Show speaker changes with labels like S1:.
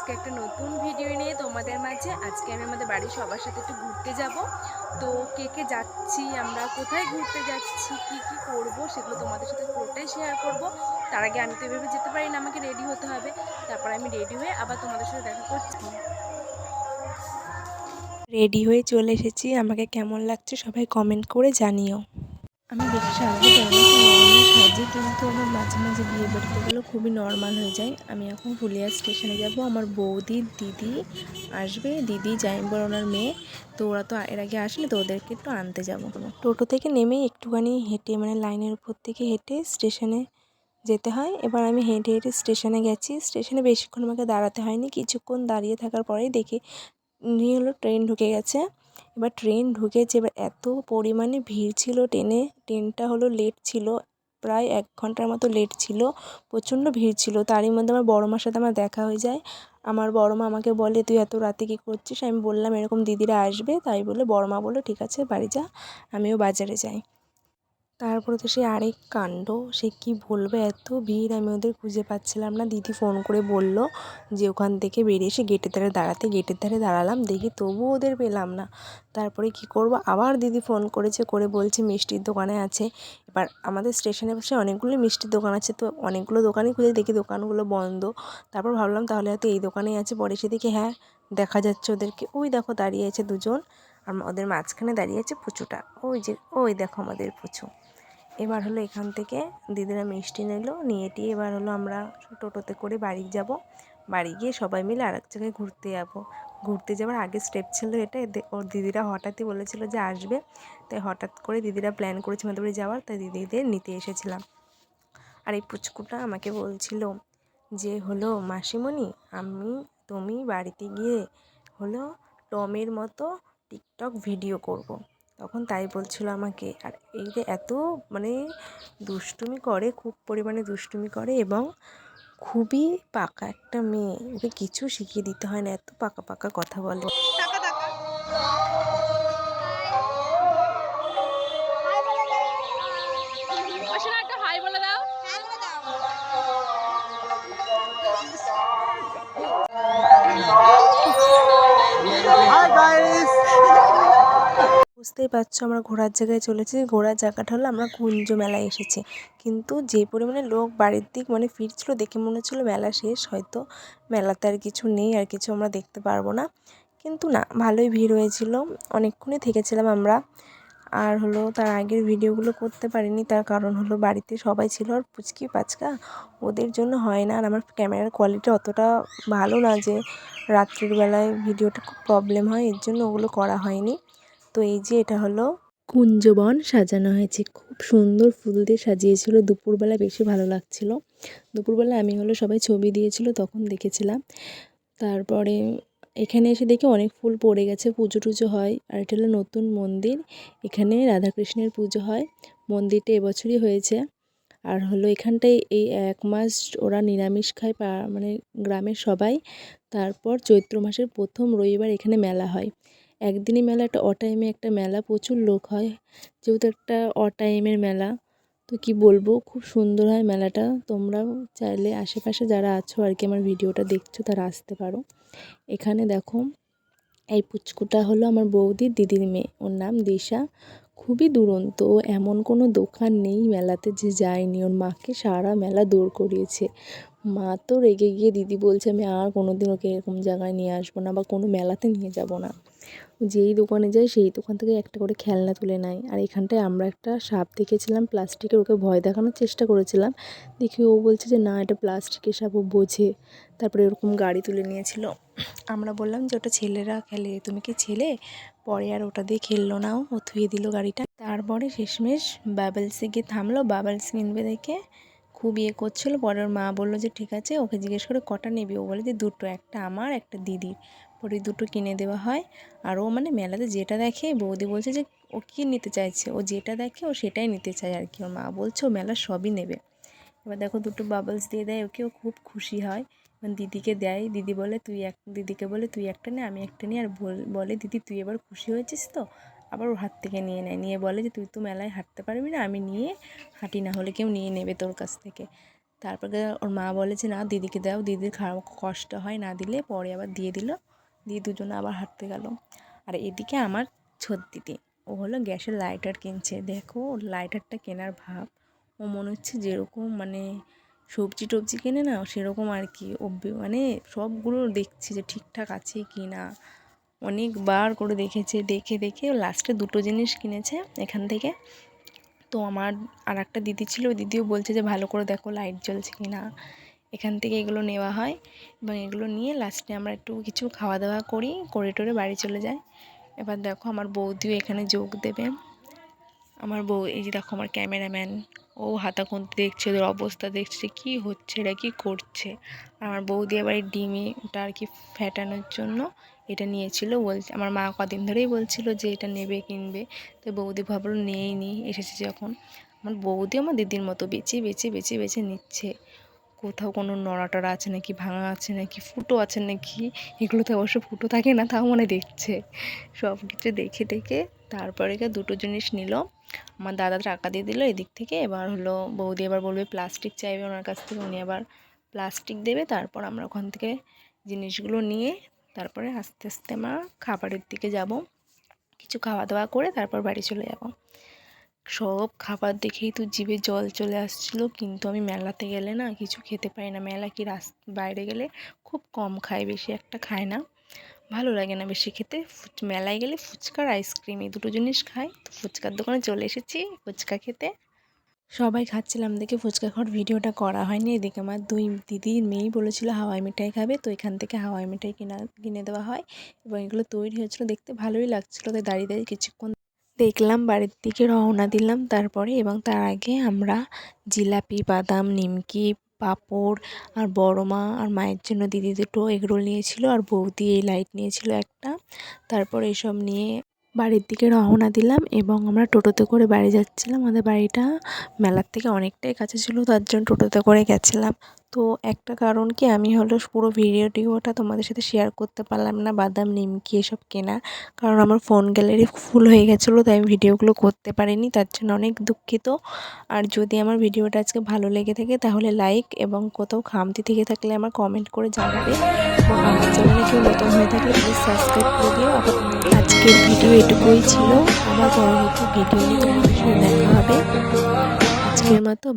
S1: আজকে একটা নতুন ভিডিও নিয়ে তোমাদের মাঝে। আজকে আমি আমাদের বাড়ির সবার সাথে একটু ঘুরতে যাব। তো কে কে যাচ্ছি, আমরা কোথায় ঘুরতে যাচ্ছি, কি কি করব সেগুলো তোমাদের সাথে পুরোটাই শেয়ার করব। তার আগে আমি তো এভাবে যেতে পারি না, আমাকে রেডি হতে হবে। তারপর আমি রেডি হয়ে আবার তোমাদের সাথে দেখা করছি। রেডি হয়ে চলে এসেছি, আমাকে কেমন লাগছে সবাই কমেন্ট করে জানিও। আমি বেশি সাজতে পারি না, খুব নর্মাল সাজি, কিন্তু আমার মাঝে মাঝে বিয়ে বাড়িতে গেলেও খুবই নর্মাল হয়ে যায়। আমি এখন ফুলিয়া স্টেশনে যাব, আমার বৌদির দিদি আসবে, দিদি জাইম্বর ওনার মেয়ে। তো ওরা তো এর আগে আসেনি, তো ওদেরকে একটু আনতে যাবো। টোটো থেকে নেমেই একটুখানি হেঁটে, মানে লাইনের উপর থেকে হেঁটে স্টেশনে যেতে হয়। এবার আমি হেঁটে হেঁটে স্টেশনে গেছি। স্টেশনে বেশিক্ষণ আমাকে দাঁড়াতে হয়নি, কিছুক্ষণ দাঁড়িয়ে থাকার পরেই দেখি হলো ট্রেন ঢুকে গেছে। এবার ট্রেন ঢুকেছে, এবার এত পরিমাণে ভিড় ছিল ট্রেনে। ট্রেনটা হলো লেট ছিল, প্রায় 1 ঘন্টার মতো লেট ছিল, প্রচণ্ড ভিড় ছিল। তারই মধ্যে আমার বড় মার সাথে আমার দেখা হয়ে যায়। আমার বড় মা আমাকে বলে, তুই এত রাতে কী করছিস? আমি বললাম এরকম দিদিরা আসবে, তাই বলে বড় মা বললো ঠিক আছে বাড়ি যা, আমিও বাজারে যাই। তারপরে তো সে আরেক কাণ্ড, সে কি বলবো, এত ভিড় আমি ওদের খুঁজে পাচ্ছিলাম না। দিদি ফোন করে বলল যে ওখান থেকে বেরিয়ে এসে গেটের ধারে দাঁড়াতে, গেটের ধারে দাঁড়ালাম, দেখি তবুও ওদের পেলাম না। তারপরে কি করব, আবার দিদি ফোন করেছে, করে বলছে মিষ্টির দোকানে আছে। এবার আমাদের স্টেশনের পাশে অনেকগুলো মিষ্টির দোকান আছে, তো অনেকগুলো দোকানই খুঁজে দেখি দোকানগুলো বন্ধ। তারপর ভাবলাম তাহলে হয়তো এই দোকানেই আছে। পরে এসে দেখি হ্যাঁ, দেখা যাচ্ছে ওদেরকে, ওই দেখো দাঁড়িয়ে আছে দুজন, আর ওদের মাঝখানে দাঁড়িয়ে আছে পুচুটা, ওই যে ওই দেখো আমাদের পুচু। এবার হলো এখান থেকে দিদিরা মিষ্টি নিয়ে টিয়ে এবার হলো আমরা টোটোতে করে বাড়ি যাব। বাড়ি গিয়ে সবাই মিলে আরেক জায়গায় ঘুরতে যাব। ঘুরতে যাওয়ার আগে স্টেপ ছিল এটা, ওর দিদিরা হঠাৎই বলেছিল যে আসবে, তাই হঠাৎ করে দিদিরা প্ল্যান করেছে আমাদের বাড়ি যাওয়ার, তাই দিদিদের নিতে এসেছিলাম। আর এই পুচকুটা আমাকে বলছিল যে হলো মাসিমণি, তুমি বাড়িতে গিয়ে হলো টমের মতো টিকটক ভিডিও করব। তখন তাই বলছিল আমাকে। আর এই যে এত মানে দুষ্টুমি করে, খুব পরিমাণে দুষ্টুমি করে, এবং খুবই পাকা একটা মেয়ে, ওকে কিছু শিখিয়ে দিতে হয় না, এত পাকা পাকা কথা বলে। হাই বলে দাও। বুঝতেই পারছো আমরা ঘোরার জায়গায় চলেছি। ঘোরার জায়গাটা হলো আমরা কুঞ্জ মেলায় এসেছি, কিন্তু যে পরিমাণে লোক বাড়ির দিক মানে ফিরছিল, দেখে মনে হচ্ছিলো মেলা শেষ, হয়তো মেলাতে আর কিছু নেই, আর কিছু আমরা দেখতে পারবো না। কিন্তু না, ভালোই ভিড় হয়েছিল, অনেকক্ষণই থেকেছিলাম আমরা। আর হলো তার আগের ভিডিওগুলো করতে পারিনি, তার কারণ হলো বাড়িতে সবাই ছিল, আর পুচকি পাচকা ওদের জন্য হয় না। আর আমার ক্যামেরার কোয়ালিটি অতটা ভালো না যে রাত্রির বেলায় ভিডিওটা খুব প্রবলেম হয়, এর জন্য ওগুলো করা হয়নি। তো এই যে এটা হলো কুঞ্জবন সাজানো হয়েছে, খুব সুন্দর ফুল দিয়ে সাজিয়েছিল। দুপুরবেলা বেশি ভালো লাগছিল। দুপুরবেলা আমি হলো সবাই ছবি দিয়েছিল, তখন দেখেছিলাম। তারপরে এখানে এসে দেখি অনেক ফুল পড়ে গেছে, পুজো টুজো হয়। আর এটা হলো নতুন মন্দির, এখানে রাধাকৃষ্ণের পুজো হয়। মন্দিরটা এবছরই হয়েছে। আর হলো এখানটায় এই 1 মাস ওরা নিরামিষ খায়, মানে গ্রামের সবাই। তারপর চৈত্র মাসের প্রথম রবিবার এখানে মেলা হয়। একদিনই মেলা, একটা টাইমে একটা মেলা, প্রচুর লোক হয়, যেহেতু একটা টাইমের মেলা। তো কি বলবো, খুব সুন্দর হয় মেলাটা। তোমরাও চাইলে আশেপাশে যারা আছো আর কি আমার ভিডিওটা দেখছো, তারা আসতে পারো। এখানে দেখো, এই পুচকুটা হলো আমার বৌদির দিদির মেয়ে, ওর নাম দিশা। খুবই দুরন্ত, ও এমন কোনো দোকান নেই মেলাতে যে যায়নি, ওর মাকে সারা মেলা দৌড় করিয়েছে। মা তো রেগে গিয়ে দিদি বলছে আমি আর কোনো দিন ওকে এরকম জায়গায় নিয়ে আসবো না, বা কোনো মেলাতে নিয়ে যাব না। যেই দোকানে যায় সেই দোকান থেকে একটা করে খেলনা তুলে নেয়। আর এখানটায় আমরা একটা সাপ দেখেছিলাম প্লাস্টিকের, ওকে ভয় দেখানোর চেষ্টা করেছিলাম, দেখি ও বলছে যে না এটা প্লাস্টিকের সাপ, ও বোঝে। তারপরে এরকম গাড়ি তুলে নিয়েছিল। আমরা বললাম যে ওটা ছেলেরা খেলে, তুমি কি ছেলে? পরে আর ওটা দিয়ে খেললো না, ও থুয়ে দিল গাড়িটা। তারপরে শেষমেশ বাবলসে গিয়ে থামলো, বাবলস কিনবে দেখে খুব করছিল। পরে ওর মা বললো যে ঠিক আছে, ওকে জিজ্ঞেস করে কটা নিবি, ও বলে যে দুটো, একটা আমার একটা দিদির। পরে দুটো কিনে দেওয়া হয়। আর ও মানে মেলাতে যেটা দেখে, বৌদি বলছে যে ও কী নিতে চাইছে, ও যেটা দেখে ও সেটাই নিতে চায় আর কি। ওর মা বলছে ও মেলার সবই নেবে। এবার দেখো দুটো বাবলস দিয়ে দেয় ওকে, ও খুব খুশি হয়। এবার দিদিকে দেয়, দিদিকে বলে তুই একটা নে, আমি একটা নিই। আর বলে দিদি তুই এবার খুশি হয়েছিস তো? আবার ওর হাত থেকে নিয়ে নেয়, নিয়ে বলে যে তুই তো মেলায় হাঁটতে পারবি না, আমি নিয়ে হাঁটি, না হলে কেউ নিয়ে নেবে তোর কাছ থেকে। তারপরে ওর মা বলে যে না দিদিকে দাও, দিদির খারাপ কষ্ট হয়, না দিলে পরে আবার দিয়ে দিল। দিয়ে দুজনে আবার হাঁটতে গেল। আর এদিকে আমার ছোট দিদি, ও হলো গ্যাসের লাইটার কিনছে। দেখো ওর লাইটারটা কেনার ভাব, ও মনে হচ্ছে যেরকম মানে সবজি টবজি কেনে না সেরকম আর কি। ও মানে সবগুলো দেখছি যে ঠিকঠাক আছে কি না, অনেকবার করে দেখেছে। দেখে দেখে লাস্টে দুটো জিনিস কিনেছে এখান থেকে। তো আমার আর একটা দিদি ছিল, ওই দিদিও বলছে যে ভালো করে দেখো লাইট জ্বলছে কি না। এখান থেকে এগুলো নেওয়া হয় এবং এগুলো নিয়ে লাস্টে আমরা একটু কিছু খাওয়া দাওয়া করি, করে টোরে বাড়ি চলে যাই। এবার দেখো আমার বৌদিও এখানে যোগ দেবে। আমার বউ, এই যে দেখো আমার ক্যামেরাম্যান, ও হাতা খুন্তি দেখছে, ওদের অবস্থা দেখছে কি হচ্ছে, এরা কী করছে। আমার বৌদি আবার এই ডিমিটা আর কি ফ্যাটানোর জন্য এটা নিয়েছিল। বলছে আমার মা কদিন ধরেই বলছিল যে এটা নেবে কিনবে, তো বৌদি ভাবলো নিয়েই নি, এসেছে যখন। আমার বৌদি আমার দিদির মতো বেছে বেছে বেছে বেছে নিচ্ছে কোথাও কোনো নড়াটড়া আছে নাকি, ভাঙা আছে নাকি, ফুটো আছে নাকি। এগুলোতে অবশ্য ফুটো থাকে না, তাও মনে দেখছে। সব কিছু দেখে দেখে তারপরে দুটো জিনিস নিল। আমার দাদা টাকা দিয়ে দিল এদিক থেকে। এবার হলো বৌদি এবার বলবে প্লাস্টিক চাইবে ওনার কাছ থেকে, উনি আবার প্লাস্টিক দেবে। তারপর আমরা ওখান থেকে জিনিসগুলো নিয়ে তারপরে আস্তে আস্তে আমরা খাবারের দিকে যাব। কিছু খাওয়া দাওয়া করে তারপর বাড়ি চলে যাব। সব খাবার দেখেই তো জিভে জল চলে আসছিলো, কিন্তু আমি মেলাতে গেলে না কিছু খেতে পারি না। মেলা কি বাইরে গেলে খুব কম খাই, বেশি একটা খাই না, ভালো লাগে না বেশি খেতে। মেলায় গেলে ফুচকা আর আইসক্রিম এই দুটো জিনিস খাই। তো ফুচকার দোকানে চলে এসেছি ফুচকা খেতে। সবাই খাচ্ছিলাম দেখে ফুচকা খাওয়ার ভিডিওটা করা হয়নি। এদিকে আমার দুই দিদির মেয়েই বলেছিল হাওয়াই মিঠাই খাবে, তো এখান থেকে হাওয়াই মিঠাই কিনে দেওয়া হয় এবং এগুলো তৈরি হয়েছিল, দেখতে ভালোই লাগছিলো। তাই দাঁড়িয়ে দাঁড়িয়ে কিছুক্ষণ দেখলাম, বাড়ির দিকে রওনা দিলাম তারপরে। এবং তার আগে আমরা জিলাপি, বাদাম, নিমকি, পাঁপড় আর বড় মা আর মায়ের জন্য দিদি দুটো এগরোল নিয়েছিল, আর বৌদি এই লাইট নিয়েছিল একটা। তারপর এসব নিয়ে বাড়ির দিকে রওনা দিলাম এবং আমরা টোটোতে করে বাড়ি যাচ্ছিলাম। আমাদের বাড়িটা মেলার থেকে অনেকটাই কাছে ছিল, তার জন্য টোটোতে করে গেছিলাম। তো একটা কারণ কি, আমি হলো পুরো ভিডিওটা তোমাদের সাথে শেয়ার করতে পারলাম না বাদাম নিমকি এসব কেনার, কারণ আমার ফোন গ্যালারি ফুল হয়ে গেছিলো, তাই আমি ভিডিওগুলো করতে পারিনি, তার জন্য অনেক দুঃখিত। আর যদি আমার ভিডিওটা আজকে ভালো লেগে থাকে তাহলে লাইক, এবং কোথাও খামতি থেকে থাকলে আমার কমেন্ট করে জানাবে। এবং আমার চ্যানেলে কেউ নতুন হয়ে থাকলে প্লিজ সাবস্ক্রাইব করে দিও। আজকের ভিডিও এটুকুই ছিল, আবার পরবর্তী ভিডিও নিয়ে তোমাদের সাথে দেখা হবে। আজকের মতো